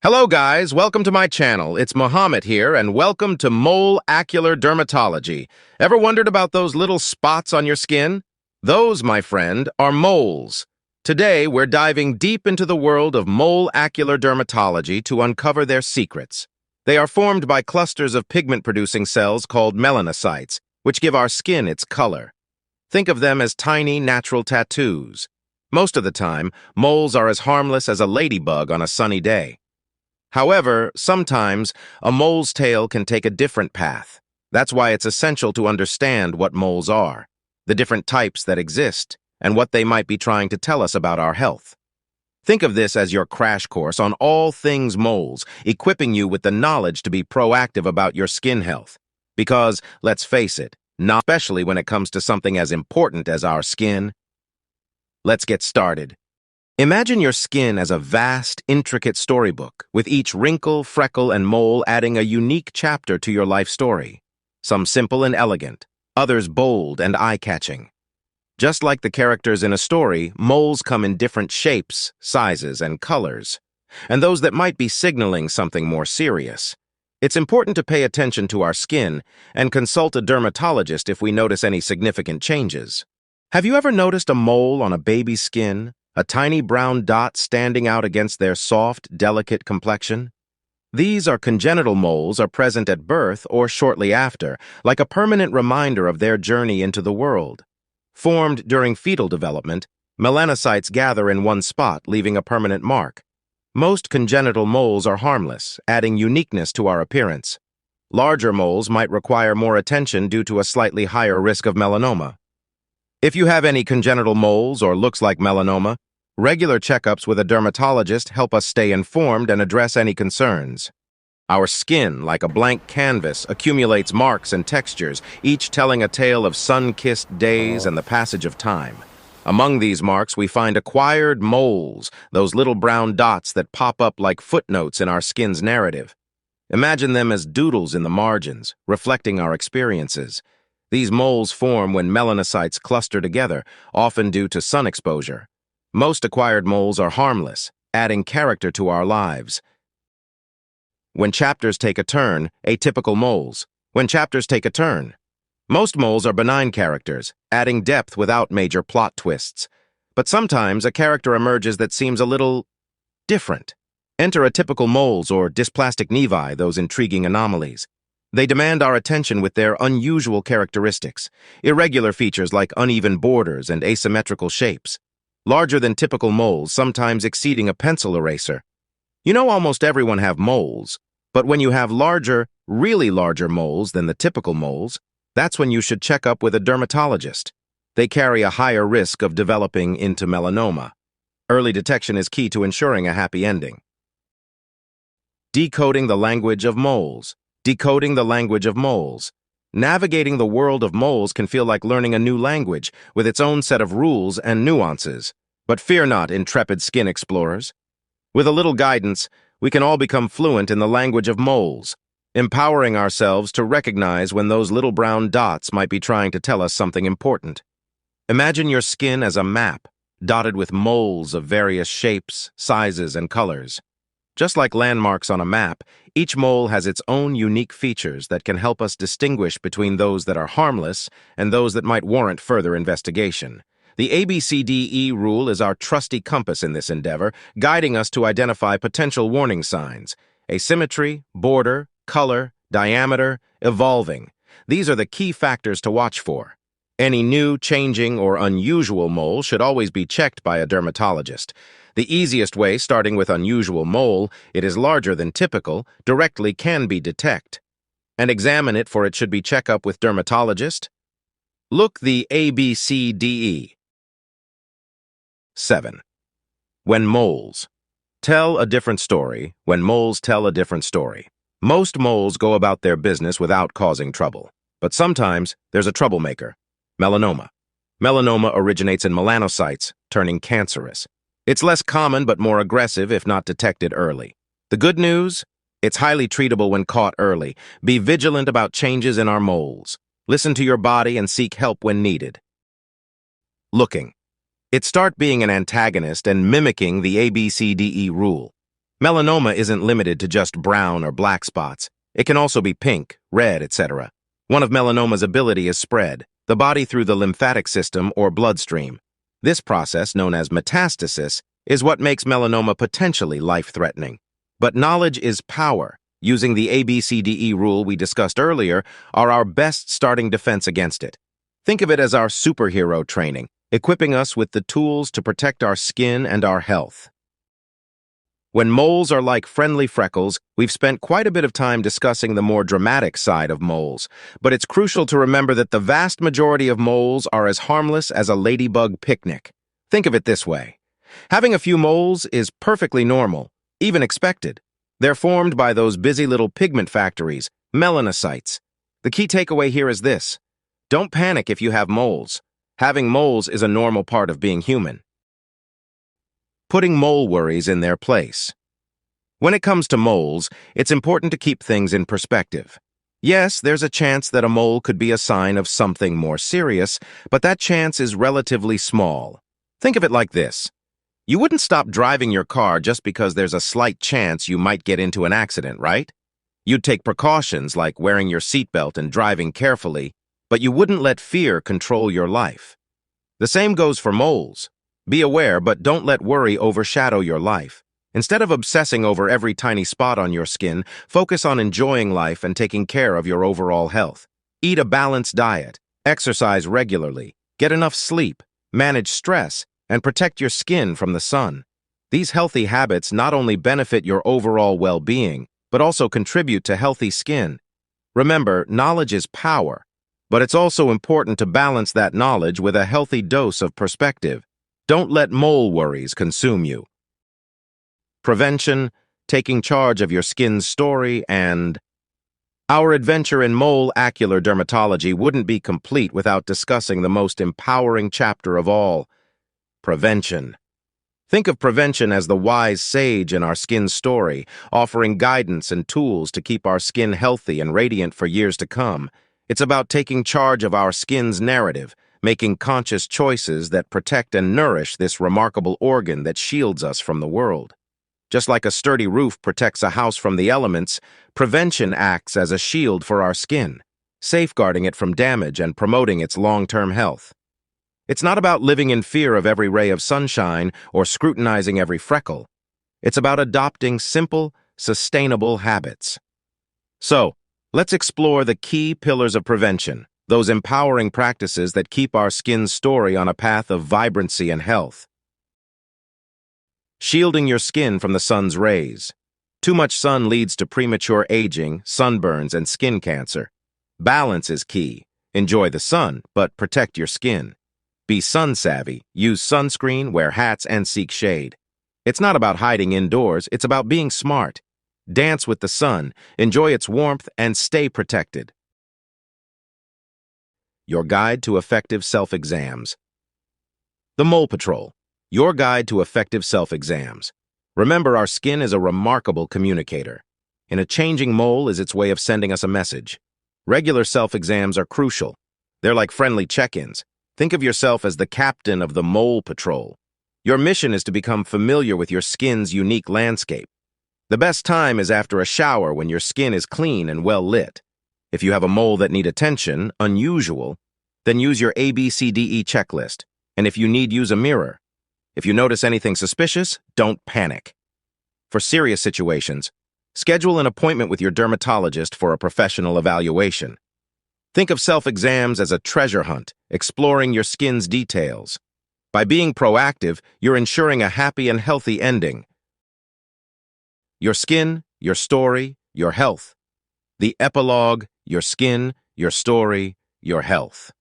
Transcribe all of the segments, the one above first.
Hello guys, welcome to my channel. It's Mohammed here and welcome to Molecular Dermatology. Ever wondered about those little spots on your skin? Those, my friend, are moles. Today we're diving deep into the world of molecular dermatology to uncover their secrets. They are formed by clusters of pigment-producing cells called melanocytes, which give our skin its color. Think of them as tiny natural tattoos. Most of the time, moles are as harmless as a ladybug on a sunny day. However, sometimes a mole's tail can take a different path. That's why it's essential to understand what moles are, the different types that exist, and what they might be trying to tell us about our health. Think of this as your crash course on all things moles, equipping you with the knowledge to be proactive about your skin health. Because, let's face it, not especially when it comes to something as important as our skin. Let's get started. Imagine your skin as a vast, intricate storybook, with each wrinkle, freckle, and mole adding a unique chapter to your life story. Some simple and elegant, others bold and eye-catching. Just like the characters in a story, moles come in different shapes, sizes, and colors, and those that might be signaling something more serious. It's important to pay attention to our skin and consult a dermatologist if we notice any significant changes. Have you ever noticed a mole on a baby's skin? A tiny brown dot standing out against their soft, delicate complexion? These are congenital moles are present at birth or shortly after, like a permanent reminder of their journey into the world. Formed during fetal development, melanocytes gather in one spot, leaving a permanent mark. Most congenital moles are harmless, adding uniqueness to our appearance. Larger moles might require more attention due to a slightly higher risk of melanoma. If you have any congenital moles or looks like melanoma, regular checkups with a dermatologist help us stay informed and address any concerns. Our skin, like a blank canvas, accumulates marks and textures, each telling a tale of sun-kissed days and the passage of time. Among these marks, we find acquired moles, those little brown dots that pop up like footnotes in our skin's narrative. Imagine them as doodles in the margins, reflecting our experiences. These moles form when melanocytes cluster together, often due to sun exposure. Most acquired moles are harmless, adding character to our lives. When chapters take a turn, atypical moles. When chapters take a turn. Most moles are benign characters, adding depth without major plot twists. But sometimes a character emerges that seems a little different. Enter atypical moles or dysplastic nevi, those intriguing anomalies. They demand our attention with their unusual characteristics, irregular features like uneven borders and asymmetrical shapes. Larger than typical moles, sometimes exceeding a pencil eraser. You know, almost everyone have moles, but when you have larger, really larger moles than the typical moles, that's when you should check up with a dermatologist. They carry a higher risk of developing into melanoma. Early detection is key to ensuring a happy ending. Decoding the language of moles. Decoding the language of moles. Navigating the world of moles can feel like learning a new language, with its own set of rules and nuances. But fear not, intrepid skin explorers. With a little guidance, we can all become fluent in the language of moles, empowering ourselves to recognize when those little brown dots might be trying to tell us something important. Imagine your skin as a map, dotted with moles of various shapes, sizes, and colors. Just like landmarks on a map, each mole has its own unique features that can help us distinguish between those that are harmless and those that might warrant further investigation. The ABCDE rule is our trusty compass in this endeavor, guiding us to identify potential warning signs: asymmetry, border, color, diameter, evolving. These are the key factors to watch for. Any new, changing, or unusual mole should always be checked by a dermatologist. The easiest way, starting with unusual mole, it is larger than typical, directly can be detect. And examine it for it should be check up with dermatologist. Look the ABCDE. 7. When moles tell a different story, when moles tell a different story. Most moles go about their business without causing trouble. But sometimes there's a troublemaker: melanoma. Melanoma originates in melanocytes, turning cancerous. It's less common but more aggressive if not detected early. The good news? It's highly treatable when caught early. Be vigilant about changes in our moles. Listen to your body and seek help when needed. Looking. It start being an antagonist and mimicking the ABCDE rule. Melanoma isn't limited to just brown or black spots. It can also be pink, red, etc. One of melanoma's ability is spread, the body through the lymphatic system or bloodstream. This process, known as metastasis, is what makes melanoma potentially life-threatening. But knowledge is power. Using the ABCDE rule we discussed earlier are our best starting defense against it. Think of it as our superhero training, equipping us with the tools to protect our skin and our health. When moles are like friendly freckles, we've spent quite a bit of time discussing the more dramatic side of moles, but it's crucial to remember that the vast majority of moles are as harmless as a ladybug picnic. Think of it this way. Having a few moles is perfectly normal, even expected. They're formed by those busy little pigment factories, melanocytes. The key takeaway here is this. Don't panic if you have moles. Having moles is a normal part of being human. Putting mole worries in their place. When it comes to moles, it's important to keep things in perspective. Yes, there's a chance that a mole could be a sign of something more serious, but that chance is relatively small. Think of it like this. You wouldn't stop driving your car just because there's a slight chance you might get into an accident, right? You'd take precautions like wearing your seatbelt and driving carefully, but you wouldn't let fear control your life. The same goes for moles. Be aware, but don't let worry overshadow your life. Instead of obsessing over every tiny spot on your skin, focus on enjoying life and taking care of your overall health. Eat a balanced diet, exercise regularly, get enough sleep, manage stress, and protect your skin from the sun. These healthy habits not only benefit your overall well-being, but also contribute to healthy skin. Remember, knowledge is power, but it's also important to balance that knowledge with a healthy dose of perspective. Don't let mole worries consume you. Prevention, taking charge of your skin's story, and our adventure in mole ocular dermatology wouldn't be complete without discussing the most empowering chapter of all, prevention. Think of prevention as the wise sage in our skin's story, offering guidance and tools to keep our skin healthy and radiant for years to come. It's about taking charge of our skin's narrative, making conscious choices that protect and nourish this remarkable organ that shields us from the world. Just like a sturdy roof protects a house from the elements, prevention acts as a shield for our skin, safeguarding it from damage and promoting its long-term health. It's not about living in fear of every ray of sunshine or scrutinizing every freckle. It's about adopting simple, sustainable habits. So, let's explore the key pillars of prevention, those empowering practices that keep our skin's story on a path of vibrancy and health. Shielding your skin from the sun's rays. Too much sun leads to premature aging, sunburns, and skin cancer. Balance is key. Enjoy the sun, but protect your skin. Be sun-savvy, use sunscreen, wear hats, and seek shade. It's not about hiding indoors, it's about being smart. Dance with the sun, enjoy its warmth, and stay protected. Your Guide to Effective Self-Exams. The Mole Patrol. Your guide to effective self-exams. Remember, our skin is a remarkable communicator. And a changing mole is its way of sending us a message. Regular self-exams are crucial. They're like friendly check-ins. Think of yourself as the captain of the Mole Patrol. Your mission is to become familiar with your skin's unique landscape. The best time is after a shower when your skin is clean and well lit. If you have a mole that need attention, unusual, then use your ABCDE checklist. And if you need, use a mirror. If you notice anything suspicious, don't panic. For serious situations, schedule an appointment with your dermatologist for a professional evaluation. Think of self-exams as a treasure hunt, exploring your skin's details. By being proactive, you're ensuring a happy and healthy ending. Your skin, your story, your health. The epilogue, your skin, your story, your health.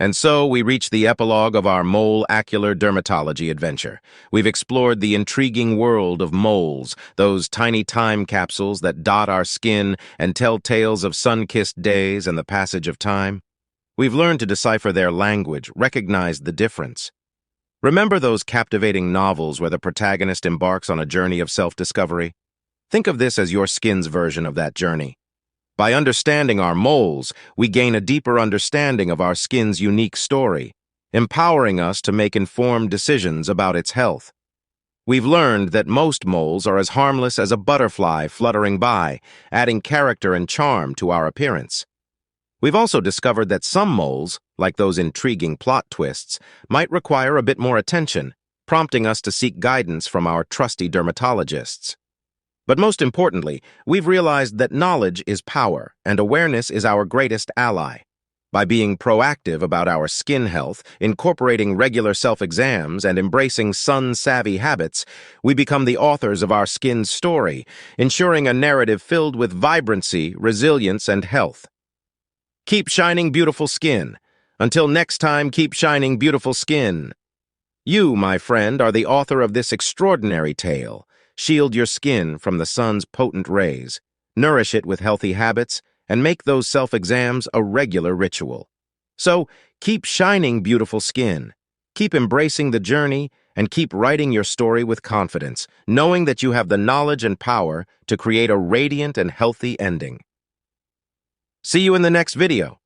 And so we reach the epilogue of our mole ocular dermatology adventure. We've explored the intriguing world of moles, those tiny time capsules that dot our skin and tell tales of sun-kissed days and the passage of time. We've learned to decipher their language, recognize the difference. Remember those captivating novels where the protagonist embarks on a journey of self-discovery? Think of this as your skin's version of that journey. By understanding our moles, we gain a deeper understanding of our skin's unique story, empowering us to make informed decisions about its health. We've learned that most moles are as harmless as a butterfly fluttering by, adding character and charm to our appearance. We've also discovered that some moles, like those intriguing plot twists, might require a bit more attention, prompting us to seek guidance from our trusty dermatologists. But most importantly, we've realized that knowledge is power, and awareness is our greatest ally. By being proactive about our skin health, incorporating regular self-exams, and embracing sun-savvy habits, we become the authors of our skin's story, ensuring a narrative filled with vibrancy, resilience, and health. Keep shining, beautiful skin. Until next time, keep shining, beautiful skin. You, my friend, are the author of this extraordinary tale. Shield your skin from the sun's potent rays, nourish it with healthy habits, and make those self-exams a regular ritual. So, keep shining, beautiful skin. Keep embracing the journey, and keep writing your story with confidence, knowing that you have the knowledge and power to create a radiant and healthy ending. See you in the next video.